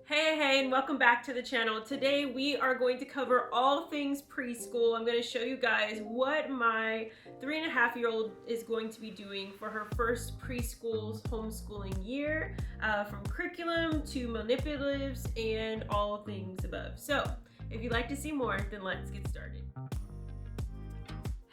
Hey, and welcome back to the channel. Today we are going to cover all things preschool. I'm going to show you guys what my 3.5-year-old is going to be doing for her first preschool homeschooling year, from curriculum to manipulatives and all things above. So if you'd like to see more, then let's get started.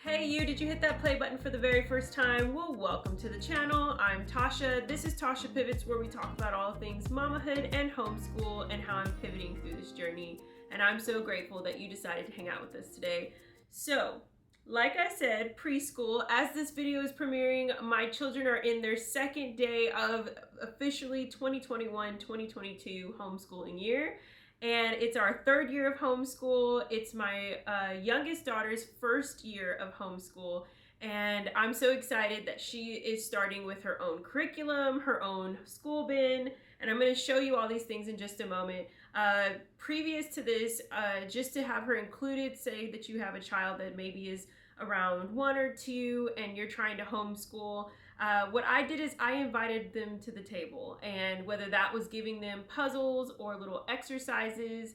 Hey you, did you hit that play button for the very first time? Well, welcome to the channel. I'm Tasha. This is Tasha Pivots, where we talk about all things mamahood and homeschool and how I'm pivoting through this journey. And I'm so grateful that you decided to hang out with us today. So, like I said, preschool, as this video is premiering, my children are in their second day of officially 2021-2022 homeschooling year. And it's our third year of homeschool. It's my youngest daughter's first year of homeschool. And I'm so excited that she is starting with her own curriculum, her own school bin. And I'm going to show you all these things in just a moment. Previous to this, just to have her included, say that you have a child that maybe is around 1 or 2 and you're trying to homeschool. What I did is I invited them to the table, and whether that was giving them puzzles or little exercises,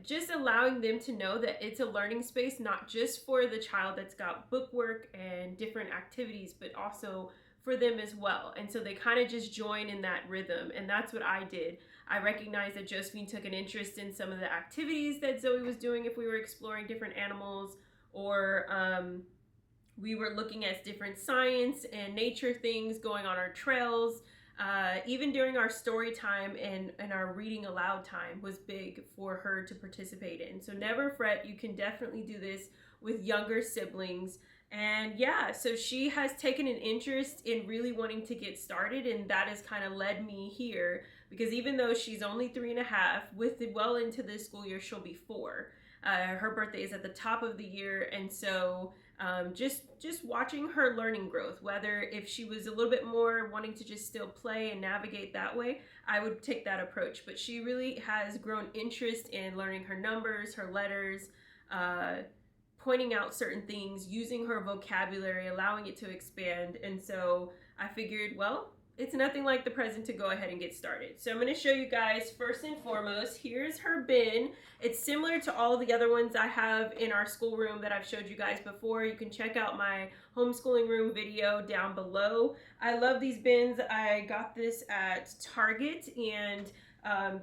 just allowing them to know that it's a learning space, not just for the child that's got bookwork and different activities, but also for them as well. And so they kind of just join in that rhythm, and that's what I did. I recognized that Josephine took an interest in some of the activities that Zoe was doing if we were exploring different animals, or we were looking at different science and nature things going on our trails. Even during our story time and our reading aloud time was big for her to participate in. So never fret, you can definitely do this with younger siblings. And yeah, so she has taken an interest in really wanting to get started, and that has kind of led me here, because even though she's only 3.5, well into this school year, she'll be 4. Her birthday is at the top of the year, and so just watching her learning growth, whether if she was a little bit more wanting to just still play and navigate that way, I would take that approach. But she really has grown interest in learning her numbers, her letters, pointing out certain things, using her vocabulary, allowing it to expand. And so I figured, well, it's nothing like the present to go ahead and get started. So I'm going to show you guys first and foremost, here's her bin. It's similar to all the other ones I have in our schoolroom that I've showed you guys before. You can check out my homeschooling room video down below. I love these bins. I got this at Target, and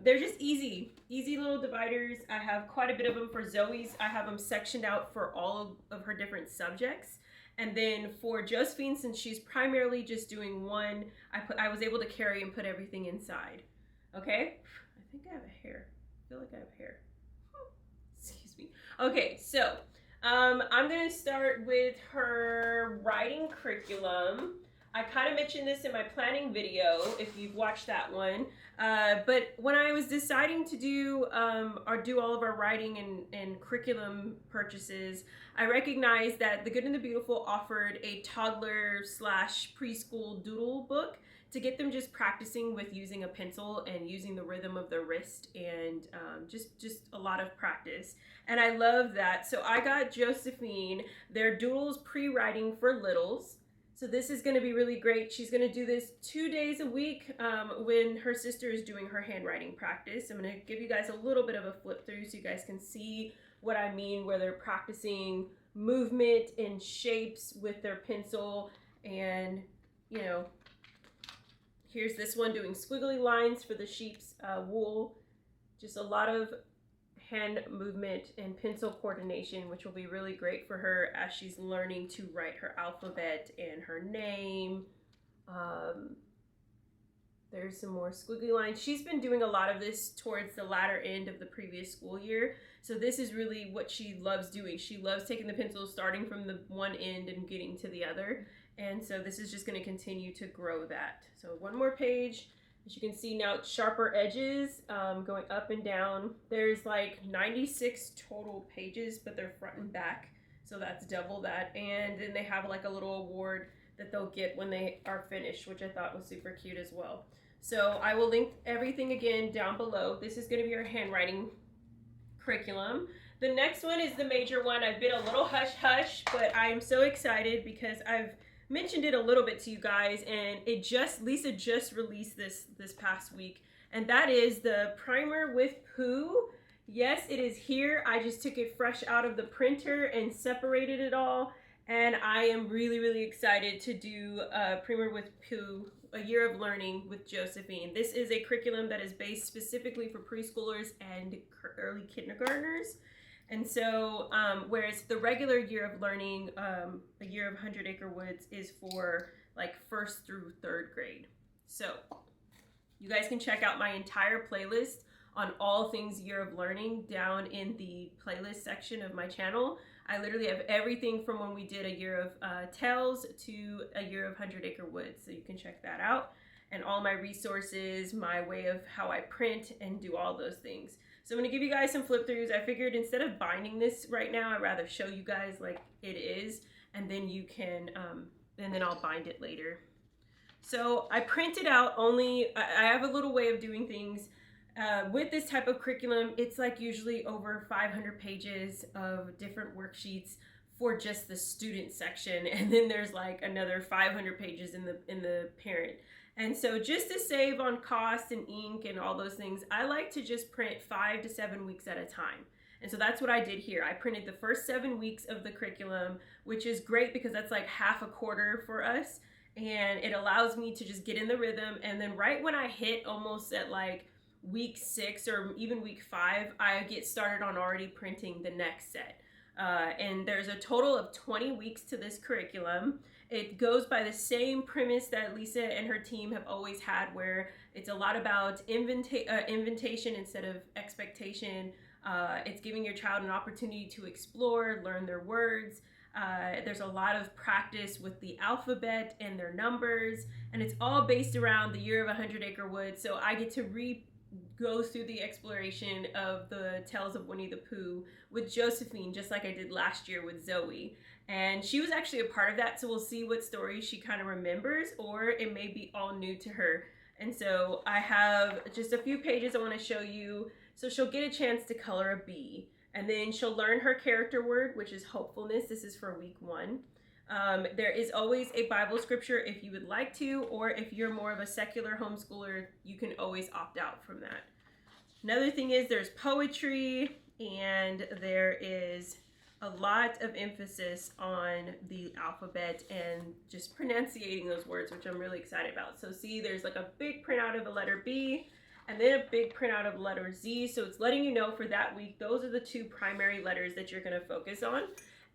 they're just easy little dividers. I have quite a bit of them for Zoe's. I have them sectioned out for all of her different subjects. And then for Josephine, since she's primarily just doing one, I was able to carry and put everything inside. Okay? I think I have a hair. I feel like I have hair. Excuse me. Okay, so I'm going to start with her writing curriculum. I kind of mentioned this in my planning video, if you've watched that one. But when I was deciding to do all of our writing and curriculum purchases, I recognized that The Good and the Beautiful offered a toddler / preschool doodle book to get them just practicing with using a pencil and using the rhythm of their wrist, and just a lot of practice. And I love that. So I got Josephine their doodles pre-writing for littles. So this is going to be really great. She's going to do this 2 days a week when her sister is doing her handwriting practice. I'm going to give you guys a little bit of a flip through so you guys can see what I mean, where they're practicing movement and shapes with their pencil. And, you know, here's this one doing squiggly lines for the sheep's wool. Just a lot of hand movement and pencil coordination, which will be really great for her as she's learning to write her alphabet and her name. There's some more squiggly lines. She's been doing a lot of this towards the latter end of the previous school year. So this is really what she loves doing. She loves taking the pencil, starting from the one end and getting to the other. And so this is just going to continue to grow that. So one more page. As you can see now, it's sharper edges going up and down. There's like 96 total pages, but they're front and back. So that's double that. And then they have like a little award that they'll get when they are finished, which I thought was super cute as well. So I will link everything again down below. This is going to be our handwriting curriculum. The next one is the major one. I've been a little hush-hush, but I am so excited because I've mentioned it a little bit to you guys, and Lisa just released this past week, and that is the Primer with Pooh. Yes, it is here. I just took it fresh out of the printer and separated it all, and I am really excited to do Primer with Pooh, A Year of Learning with Josephine. This is a curriculum that is based specifically for preschoolers and early kindergartners. And so, whereas the regular Year of Learning, A Year of 100 Acre Woods, is for like 1st through 3rd grade. So you guys can check out my entire playlist on all things Year of Learning down in the playlist section of my channel. I literally have everything from when we did A Year of Tales to A Year of 100 Acre Woods, so you can check that out. And all my resources, my way of how I print and do all those things. So I'm going to give you guys some flip throughs. I figured instead of binding this right now, I'd rather show you guys like it is, and then you can, and then I'll bind it later. So I printed out I have a little way of doing things. With this type of curriculum, it's like usually over 500 pages of different worksheets for just the student section, and then there's like another 500 pages in the parent. And so just to save on cost and ink and all those things, I like to just print 5 to 7 weeks at a time. And so that's what I did here. I printed the first 7 weeks of the curriculum, which is great because that's like half a quarter for us. And it allows me to just get in the rhythm. And then right when I hit almost at like week 6 or even week 5, I get started on already printing the next set. And there's a total of 20 weeks to this curriculum. It goes by the same premise that Lisa and her team have always had, where it's a lot about invitation instead of expectation. It's giving your child an opportunity to explore, learn their words. There's a lot of practice with the alphabet and their numbers, and it's all based around the Year of 100 Acre Woods. So I get to go through the exploration of the Tales of Winnie the Pooh with Josephine, just like I did last year with Zoe. And she was actually a part of that, so we'll see what stories she kind of remembers, or it may be all new to her. And so I have just a few pages I want to show you. So she'll get a chance to color a bee, and then she'll learn her character word, which is hopefulness. This is for week 1. There is always a Bible scripture if you would like to, or if you're more of a secular homeschooler, you can always opt out from that. Another thing is there's poetry, and there is a lot of emphasis on the alphabet and just pronunciating those words, which I'm really excited about. So see, there's like a big printout of the letter B, and then a big printout of letter Z. So it's letting you know for that week, those are the 2 primary letters that you're going to focus on.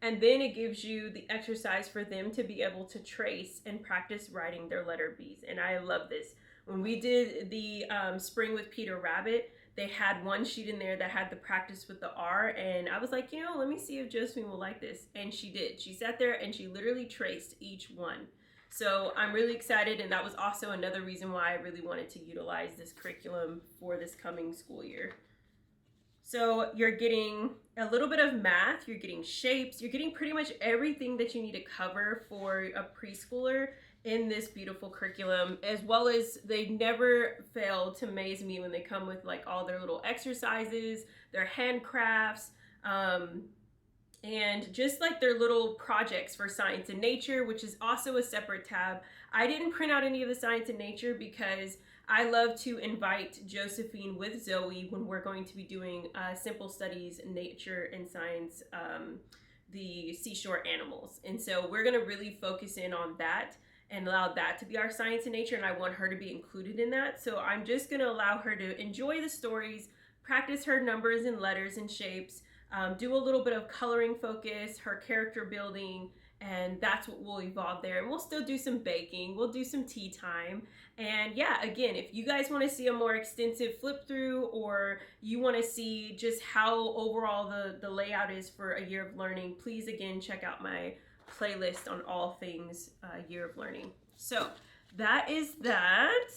And then it gives you the exercise for them to be able to trace and practice writing their letter B's. And I love this. When we did the Spring with Peter Rabbit, they had one sheet in there that had the practice with the R, and I was like, let me see if Josephine will like this. And she did. She sat there and she literally traced each one. So I'm really excited, and that was also another reason why I really wanted to utilize this curriculum for this coming school year. So you're getting a little bit of math, you're getting shapes, you're getting pretty much everything that you need to cover for a preschooler in this beautiful curriculum, as well as they never fail to amaze me when they come with like all their little exercises, their handcrafts, and just like their little projects for science and nature, which is also a separate tab. I didn't print out any of the science and nature because I love to invite Josephine with Zoe when we're going to be doing simple studies, nature and science, the seashore animals. And so we're gonna really focus in on that and allow that to be our science and nature, and I want her to be included in that. So I'm just gonna allow her to enjoy the stories, practice her numbers and letters and shapes, do a little bit of coloring focus, her character building, and that's what will evolve there. And we'll still do some baking, we'll do some tea time. And yeah, again, if you guys want to see a more extensive flip through, or you want to see just how overall the layout is for A Year of Learning, please again check out my playlist on all things Year of Learning. So that is that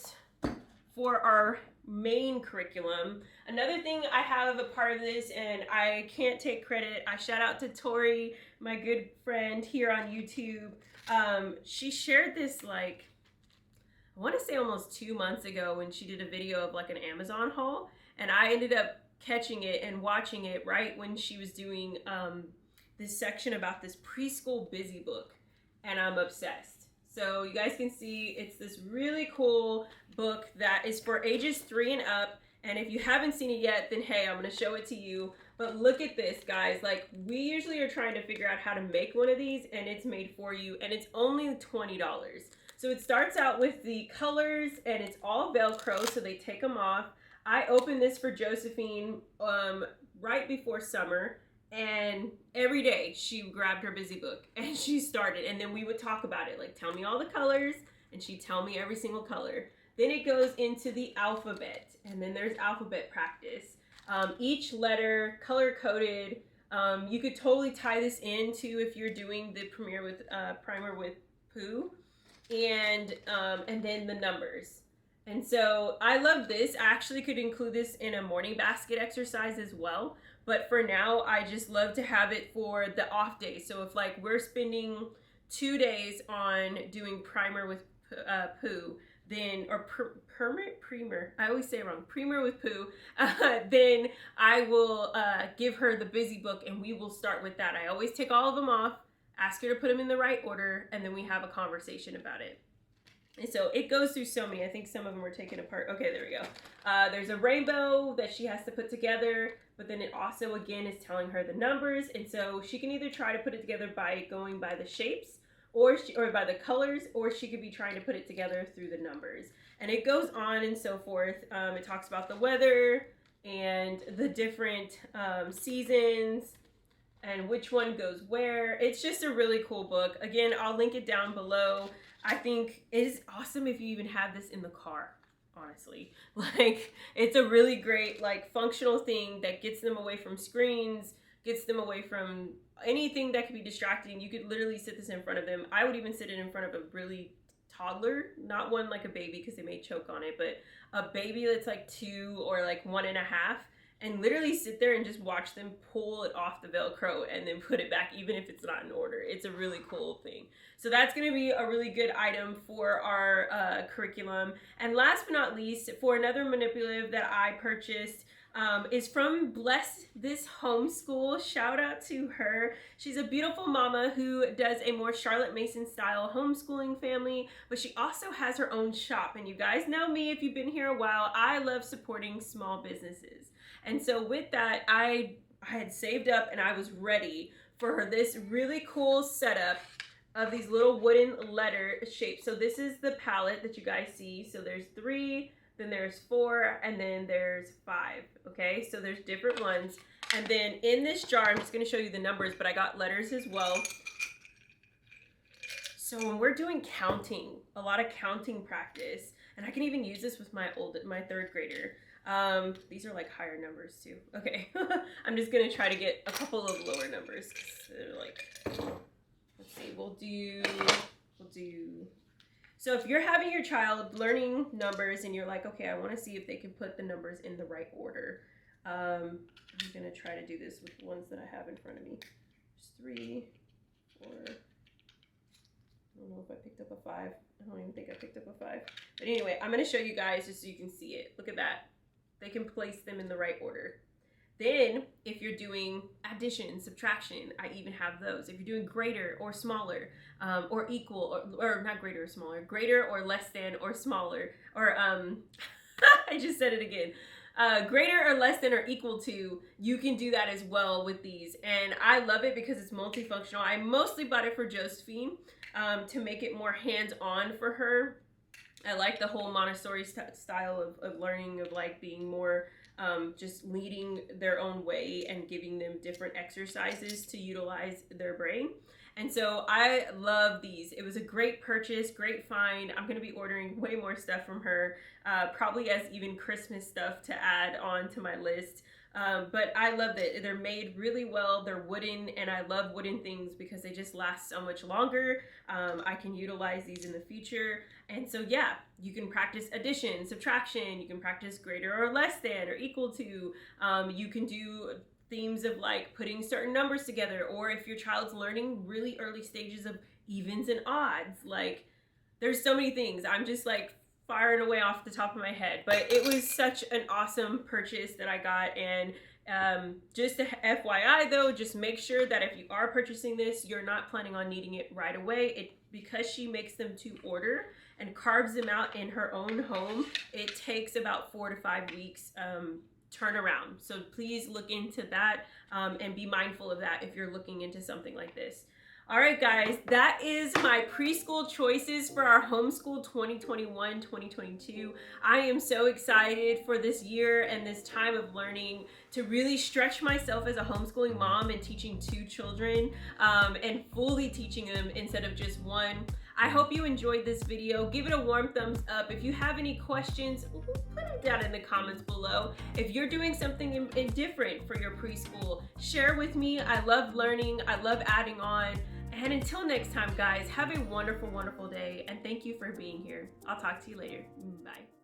for our main curriculum. Another thing I have a part of this, and I can't take credit, I shout out to Tori, my good friend here on YouTube. She shared this like, I want to say almost 2 months ago, when she did a video of like an Amazon haul, and I ended up catching it and watching it right when she was doing this section about this preschool busy book, and I'm obsessed. So you guys can see it's this really cool book that is for ages 3 and up. And if you haven't seen it yet, then hey, I'm going to show it to you. But look at this, guys. Like, we usually are trying to figure out how to make one of these, and it's made for you, and it's only $20. So it starts out with the colors, and it's all Velcro, so they take them off. I opened this for Josephine right before summer, and every day she grabbed her busy book and she started, and then we would talk about it, like, tell me all the colors, and she'd tell me every single color. Then it goes into the alphabet, and then there's alphabet practice. Each letter color-coded. You could totally tie this into if you're doing the primer with Pooh, and then the numbers. And so I love this. I actually could include this in a morning basket exercise as well. But for now, I just love to have it for the off days. So if like we're spending 2 days on doing primer with Pooh, then, or primer, I always say it wrong, primer with Pooh, then I will give her the busy book and we will start with that. I always take all of them off, ask her to put them in the right order, and then we have a conversation about it. And so it goes through so many. I think some of them were taken apart. Okay, there we go. There's a rainbow that she has to put together, but then it also, again, is telling her the numbers. And so she can either try to put it together by going by the shapes or by the colors, or she could be trying to put it together through the numbers. And it goes on and so forth. It talks about the weather and the different seasons and which one goes where. It's just a really cool book. Again, I'll link it down below. I think it is awesome if you even have this in the car, honestly. Like, it's a really great, like, functional thing that gets them away from screens, gets them away from anything that could be distracting. You could literally sit this in front of them. I would even sit it in front of a really toddler, not one like a baby because they may choke on it, but a baby that's like 2 or like 1.5, and literally sit there and just watch them pull it off the Velcro and then put it back, even if it's not in order. It's a really cool thing. So that's going to be a really good item for our curriculum. And last but not least, for another manipulative that I purchased, is from Bless This Homeschool. Shout out to her. She's a beautiful mama who does a more Charlotte Mason style homeschooling family, but she also has her own shop. And you guys know me, if you've been here a while, I love supporting small businesses. And so with that, I had saved up and I was ready for her this really cool setup of these little wooden letter shapes. So this is the palette that you guys see. So there's 3, then there's 4, and then there's 5, okay? So there's different ones. And then in this jar, I'm just gonna show you the numbers, but I got letters as well. So when we're doing counting, a lot of counting practice, and I can even use this with my 3rd grader. These are like higher numbers too. Okay, I'm just gonna try to get a couple of lower numbers, because they're like, let's see, we'll do, so if you're having your child learning numbers and you're like, okay, I want to see if they can put the numbers in the right order. I'm going to try to do this with the ones that I have in front of me. Just 3, 4, I don't know if I picked up a 5. I don't even think I picked up a 5. But anyway, I'm going to show you guys just so you can see it. Look at that. They can place them in the right order. Then, if you're doing addition, subtraction, I even have those. If you're doing greater or smaller, or equal, or not greater or smaller, greater or less than or smaller, or, I just said it again. Greater or less than or equal to, you can do that as well with these. And I love it because it's multifunctional. I mostly bought it for Josephine to make it more hands-on for her. I like the whole Montessori style of learning, of like being more just leading their own way and giving them different exercises to utilize their brain. And so I love these. It was a great purchase, great find. I'm gonna be ordering way more stuff from her, probably as even Christmas stuff to add on to my list. But I love it. They're made really well. They're wooden, and I love wooden things because they just last so much longer. I can utilize these in the future. And so yeah, you can practice addition, subtraction, you can practice greater or less than or equal to. You can do themes of like putting certain numbers together, or if your child's learning really early stages of evens and odds, like there's so many things. I'm just like firing away off the top of my head, but it was such an awesome purchase that I got. And just a FYI though, just make sure that if you are purchasing this, you're not planning on needing it right away. because she makes them to order and carves them out in her own home, it takes about 4 to 5 weeks turnaround. So please look into that and be mindful of that if you're looking into something like this. All right, guys, that is my preschool choices for our homeschool 2021-2022. I am so excited for this year and this time of learning to really stretch myself as a homeschooling mom and teaching 2 children and fully teaching them instead of just one. I hope you enjoyed this video. Give it a warm thumbs up. If you have any questions, put them down in the comments below. If you're doing something different for your preschool, share with me. I love learning. I love adding on. And until next time, guys, have a wonderful, wonderful day. And thank you for being here. I'll talk to you later. Bye.